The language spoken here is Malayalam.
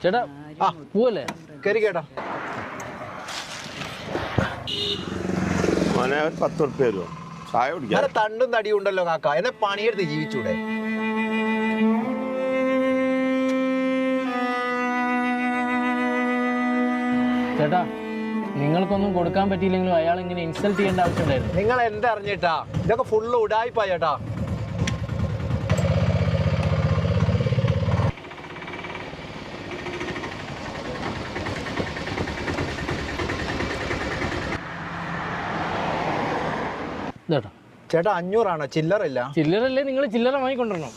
ചേട്ടാ പോവല്ലേ? കയറി കേട്ടാ. മോനെ ഒരു 10 ഉറുപ്പ്യ തരുമോ? ചായ കുടിക്കാൻ. തണ്ടും തടിയും ഉണ്ടല്ലോ കാക്ക, എന്നെ പണിയെടുത്ത് ജീവിച്ചൂടെ? ചേട്ടാ നിങ്ങൾക്കൊന്നും കൊടുക്കാൻ പറ്റിയില്ലെങ്കിലും അയാൾ ഇങ്ങനെ ഇൻസൾട്ട് ചെയ്യേണ്ട ആവശ്യമുണ്ടായിരുന്നു. നിങ്ങൾ എന്താ അറിഞ്ഞിട്ടാ? ഇതൊക്കെ ഫുള്ള് ഉടായിപ്പാ ചേട്ടാ. ചേട്ടാ ചേട്ടാ 500 ആണോ? ചില്ലറില്ല. ചില്ലറല്ലേ? നിങ്ങൾ ചില്ലറ വാങ്ങിക്കൊണ്ടിരണം.